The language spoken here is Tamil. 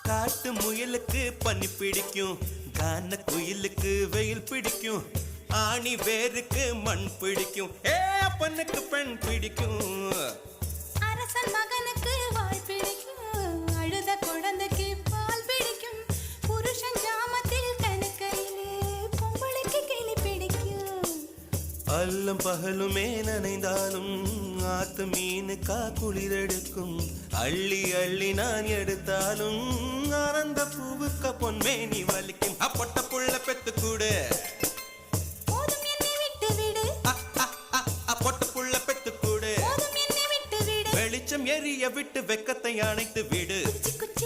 காட்டு முயலுக்கு பனி பிடிக்கும், கான குயிலுக்கு வெயில் பிடிக்கும், ஆணி வேருக்கு மண் பிடிக்கும், அப்பனுக்கு பெண் பிடிக்கும். அரசன் மகனுக்கு வாய் பிடிக்கும், அழுத குழந்தைக்கு பால் பிடிக்கும், புருஷன் ஜாமத்தில் கணக்கையிலே பொம்பளைக்கு கிளி பிடிக்கும். அல்லும் பகலுமே நனைந்தாலும் ஆத்து மீனுக்கா குளிரெடுக்கும், அள்ளி அள்ளி நான் எடுத்தாலும் ஆனந்த பூவுக்க பொன்மேனி வலிக்கும். அப்பொட்ட புள்ள பெத்து கூடு, போதும் என்னை விட்டு விடு, பொட்ட புள்ள பெத்து கூடு, போதும் என்னை விட்டு விடு, வெளிச்சம் எரிய விட்டு வெக்கத்தை அணைத்து விடு. குச்சி குச்சி